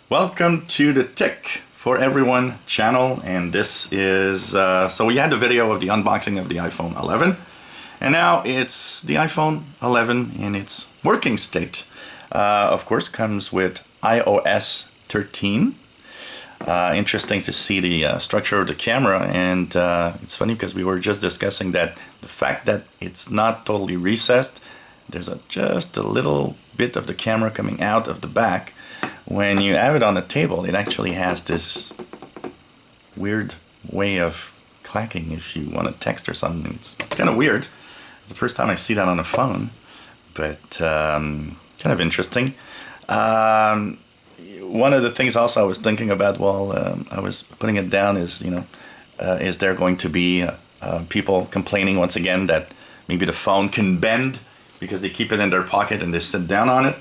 Welcome to the Tech for Everyone channel, and this is so we had the video of the unboxing of the iPhone 11, and now it's the iPhone 11 in its working state. Of course, comes with iOS 13. Interesting to see the structure of the camera, and it's funny because we were just discussing that the fact that it's not totally recessed, there's just a little bit of the camera coming out of the back. When you have it on the table, it actually has this weird way of clacking if you want to text or something. It's kind of weird. It's the first time I see that on a phone, but kind of interesting. One of the things also I was thinking about while I was putting it down is, is there going to be people complaining once again that maybe the phone can bend because they keep it in their pocket and they sit down on it?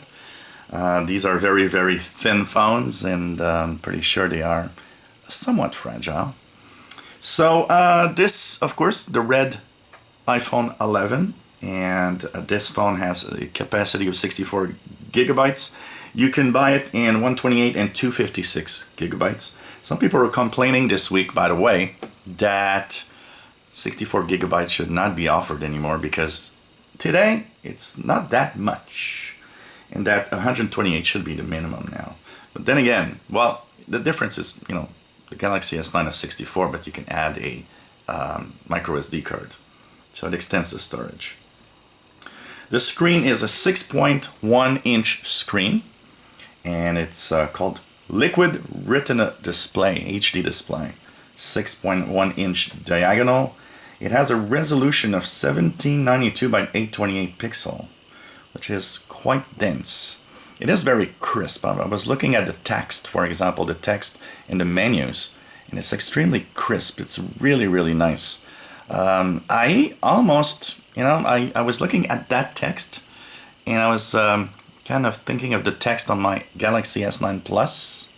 These are very, very thin phones, and I'm pretty sure they are somewhat fragile. So this, of course, the red iPhone 11, and this phone has a capacity of 64 gigabytes. You can buy it in 128 and 256 gigabytes. Some people are complaining this week, by the way, that 64 gigabytes should not be offered anymore because today it's not that much. And that 128 should be the minimum now. But then again, well, the difference is, the Galaxy S9 has 64, but you can add a micro SD card. So it extends the storage. The screen is a 6.1 inch screen, and it's called Liquid Retina Display, HD display. 6.1 inch diagonal. It has a resolution of 1792 by 828 pixel. Which is quite dense. It is very crisp. I was looking at the text, for example, the text in the menus, and it's extremely crisp. It's really, really nice. I almost, I was looking at that text, and I was kind of thinking of the text on my Galaxy S9 Plus.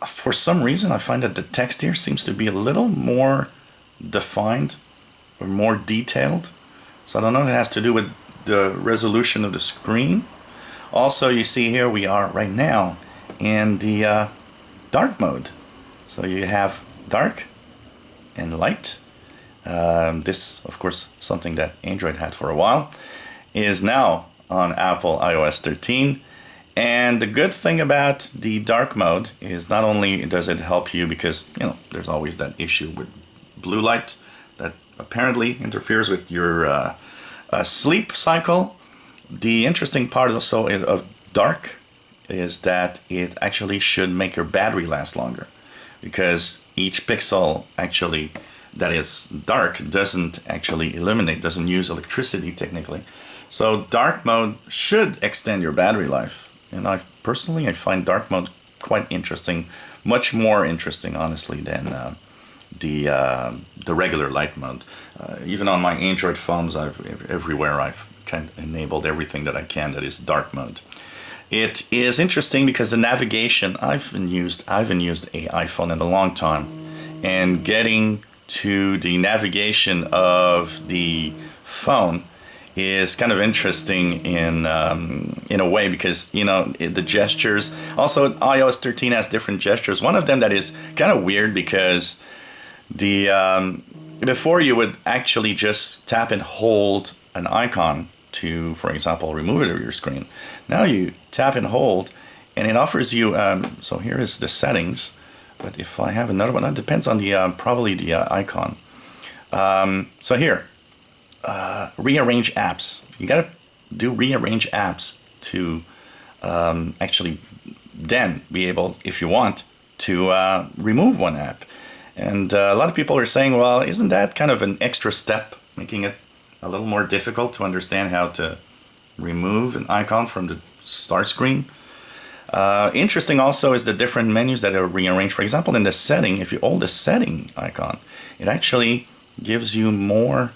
For some reason, I find that the text here seems to be a little more defined or more detailed. So I don't know if it has to do with the resolution of the screen. Also, you see here we are right now in the dark mode. So you have dark and light. This, of course, something that Android had for a while, is now on Apple iOS 13. And the good thing about the dark mode is not only does it help you because, there's always that issue with blue light that apparently interferes with your sleep cycle. The interesting part also of dark is that it actually should make your battery last longer, because each pixel actually that is dark doesn't actually illuminate, doesn't use electricity technically. So dark mode should extend your battery life, and I find dark mode quite interesting, much more interesting honestly than the regular light mode. Even on my Android phones, everywhere I've kind of enabled everything that I can that is dark mode. It is interesting because the navigation, I haven't used a iPhone in a long time, and getting to the navigation of the phone is kind of interesting in a way because the gestures. Also, iOS 13 has different gestures. One of them that is kind of weird because before you would actually just tap and hold an icon to, for example, remove it from your screen. Now you tap and hold, and it offers you. So here is the settings. But if I have another one, that depends on the probably the icon. So here, rearrange apps. You gotta do rearrange apps to actually then be able, if you want, to remove one app. And a lot of people are saying, well, isn't that kind of an extra step, making it a little more difficult to understand how to remove an icon from the start screen? Interesting also is the different menus that are rearranged. For example, in the setting, if you hold the setting icon, it actually gives you more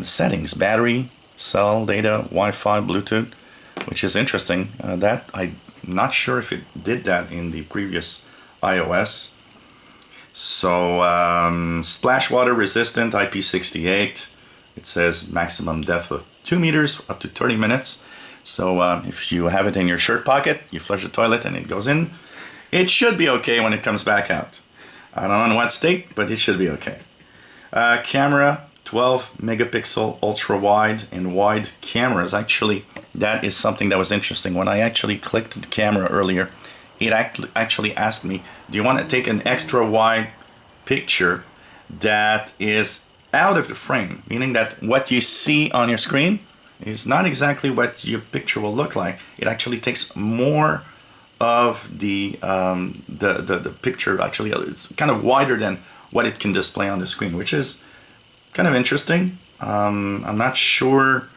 settings: battery, cell, data, Wi-Fi, Bluetooth, which is interesting. That I'm not sure if it did that in the previous iOS. So splash water resistant, IP68. It says maximum depth of 2 meters up to 30 minutes. So if you have it in your shirt pocket, you flush the toilet and it goes in, it should be okay when it comes back out. I don't know in what state, but it should be okay. Camera, 12 megapixel ultra wide and wide cameras. Actually, that is something that was interesting. When I actually clicked the camera earlier, it actually asked me, do you want to take an extra wide picture that is out of the frame? Meaning that what you see on your screen is not exactly what your picture will look like. It actually takes more of the picture. Actually, it's kind of wider than what it can display on the screen, which is kind of interesting. I'm not sure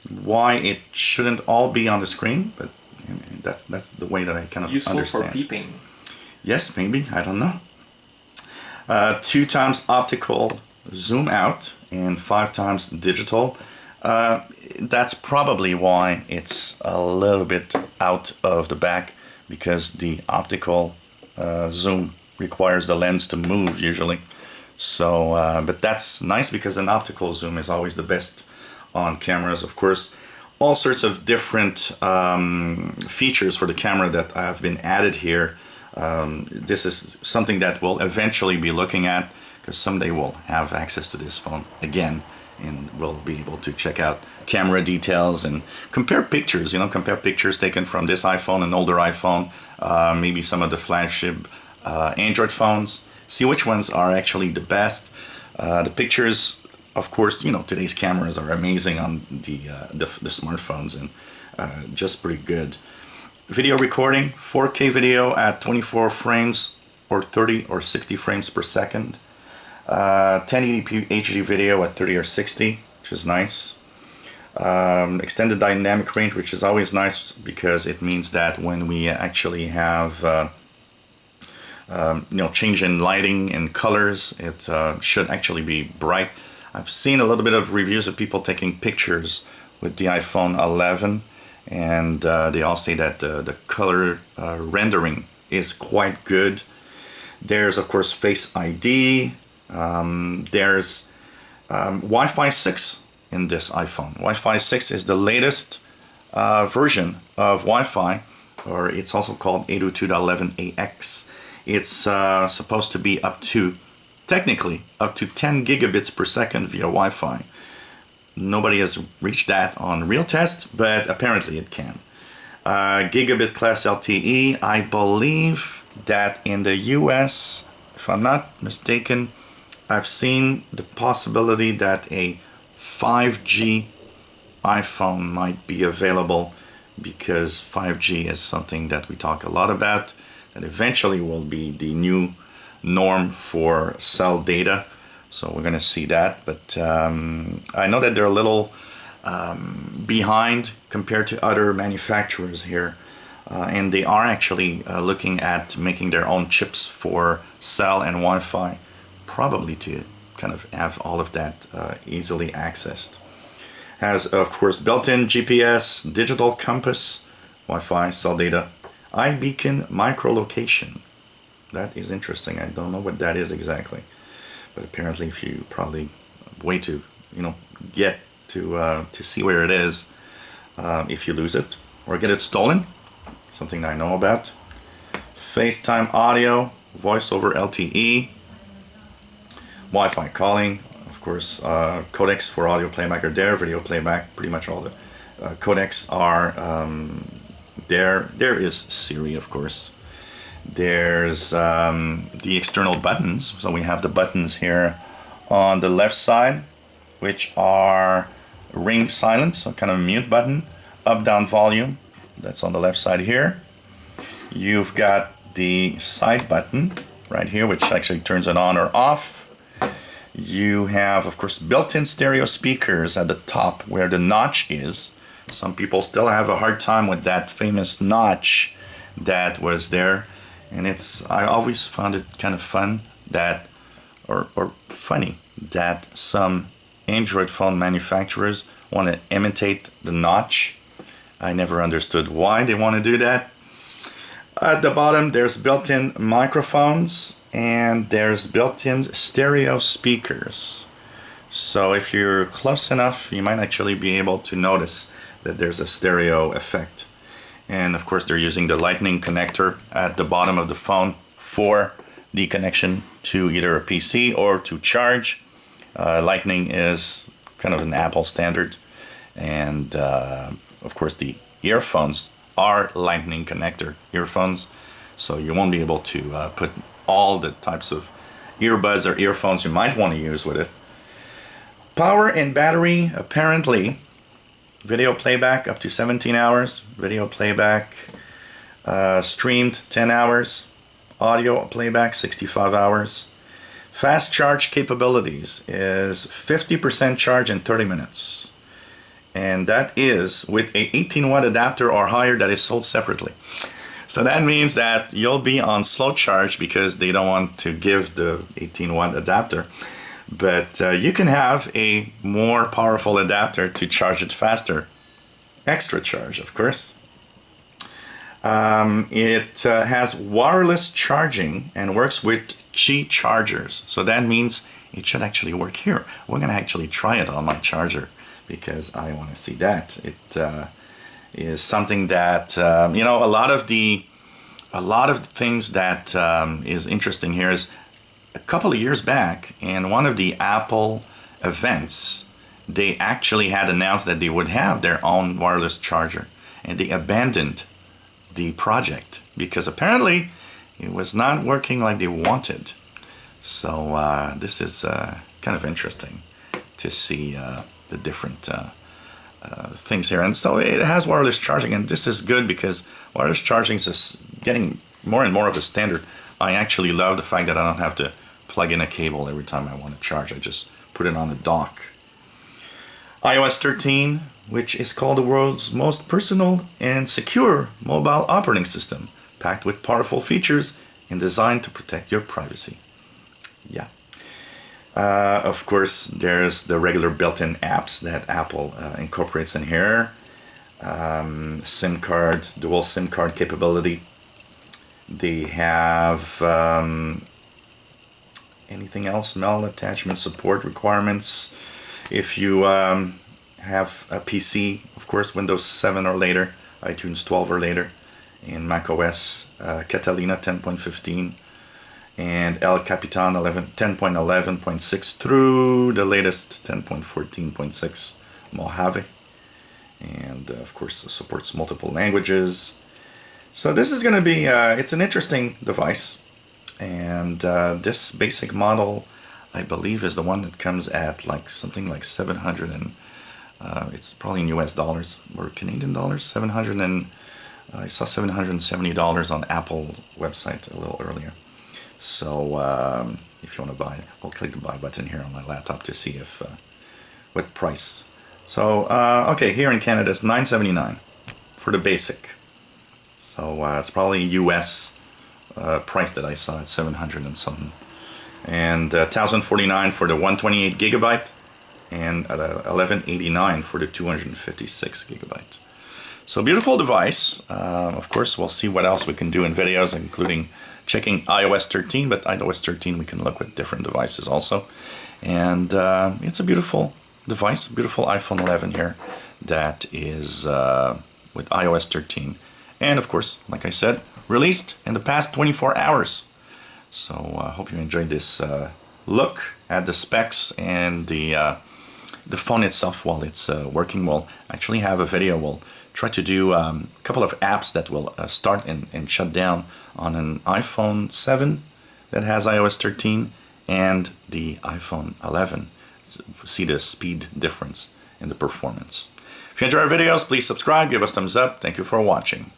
why it shouldn't all be on the screen, but that's the way that I kind of useful understand. for peeping. Yes, maybe, I don't know. 2 times optical zoom out and 5 times digital. That's probably why it's a little bit out of the back, because the optical zoom requires the lens to move usually. So, but that's nice because an optical zoom is always the best on cameras. Of course, all sorts of different features for the camera that have been added here. This is something that we'll eventually be looking at, because someday we'll have access to this phone again, and we'll be able to check out camera details and compare pictures, compare pictures taken from this iPhone, an older iPhone, maybe some of the flagship Android phones, see which ones are actually the best. The pictures, of course, today's cameras are amazing on the smartphones, and just pretty good. Video recording, 4K video at 24 frames or 30 or 60 frames per second. 1080p HD video at 30 or 60, which is nice. Extended dynamic range, which is always nice because it means that when we actually have change in lighting and colors, it should actually be bright. I've seen a little bit of reviews of people taking pictures with the iPhone 11, and they all say that the color rendering is quite good. There's of course Face ID. There's Wi-Fi 6 in this iPhone. Wi-Fi 6 is the latest version of Wi-Fi, or it's also called 802.11ax. It's supposed to be technically up to 10 gigabits per second via Wi-Fi. Nobody has reached that on real tests, but apparently it can. Gigabit class LTE, I believe that in the US, if I'm not mistaken, I've seen the possibility that a 5G iPhone might be available, because 5G is something that we talk a lot about, that eventually will be the new norm for cell data. So we're going to see that, but I know that they're a little behind compared to other manufacturers here, and they are actually looking at making their own chips for cell and Wi-Fi, probably to kind of have all of that easily accessed. Has of course built-in GPS, digital compass, Wi-Fi, cell data, iBeacon microlocation. That is interesting. I don't know what that is exactly, but apparently if you probably way to get to see where it is if you lose it or get it stolen, something I know about. FaceTime audio, voice over LTE, Wi-Fi calling, of course, codecs for audio playback are there, video playback, pretty much all the codecs are there. There is Siri, of course. There's the external buttons. So we have the buttons here on the left side, which are ring silence, so kind of a mute button, up down volume, that's on the left side here. You've got the side button right here, which actually turns it on or off. You have, of course, built-in stereo speakers at the top where the notch is. Some people still have a hard time with that famous notch that was there. And I always found it kind of fun that, or funny, that some Android phone manufacturers want to imitate the notch. I never understood why they want to do that. At the bottom, there's built-in microphones and there's built-in stereo speakers. So if you're close enough, you might actually be able to notice that there's a stereo effect. And of course they're using the lightning connector at the bottom of the phone for the connection to either a PC or to charge. Lightning is kind of an Apple standard, and of course the earphones are lightning connector earphones, so you won't be able to put all the types of earbuds or earphones you might want to use with it. Power and battery, apparently video playback up to 17 hours, video playback streamed 10 hours, audio playback 65 hours. Fast charge capabilities is 50% charge in 30 minutes. And that is with a 18 watt adapter or higher that is sold separately. So that means that you'll be on slow charge because they don't want to give the 18 watt adapter. But you can have a more powerful adapter to charge it faster. Extra charge, of course. It has wireless charging and works with Qi chargers. So that means it should actually work here. We're going to actually try it on my charger because I want to see that. It is something that, you know, a lot of the things that is interesting here is a couple of years back in one of the Apple events, they actually had announced that they would have their own wireless charger, and they abandoned the project because apparently it was not working like they wanted. So this is kind of interesting to see the different things here. And so it has wireless charging, and this is good because wireless charging is getting more and more of a standard. I actually love the fact that I don't have to plug in a cable every time I want to charge. I just put it on a dock. iOS 13, which is called the world's most personal and secure mobile operating system, packed with powerful features and designed to protect your privacy. Yeah. Of course, there's the regular built-in apps that Apple incorporates in here. SIM card, dual SIM card capability. They have anything else? Mail attachment support requirements. If you have a PC, of course, Windows 7 or later, iTunes 12 or later, and macOS Catalina 10.15, and El Capitan 10.11.6 through the latest 10.14.6 Mojave. And of course, it supports multiple languages. So this is going to be, it's an interesting device. And this basic model, I believe, is the one that comes at like something like 700 and it's probably in US dollars or Canadian dollars. I saw $770 on Apple website a little earlier. So if you want to buy it, I'll click the buy button here on my laptop to see if what price. So okay, here in Canada it's $979 for the basic. So it's probably US price that I saw at 700 and something, and $1,049 for the 128 gigabyte, and $1,189 for the 256 gigabyte. So beautiful device. Of course, we'll see what else we can do in videos, including checking iOS 13. But iOS 13 we can look with different devices also, and it's a beautiful device, beautiful iPhone 11 here that is with iOS 13. And of course, like I said, released in the past 24 hours. So I hope you enjoyed this look at the specs and the phone itself while it's working. We'll actually have a video. We'll try to do a couple of apps that will start and shut down on an iPhone 7 that has iOS 13 and the iPhone 11. See the speed difference in the performance. If you enjoy our videos, please subscribe, give us thumbs up. Thank you for watching.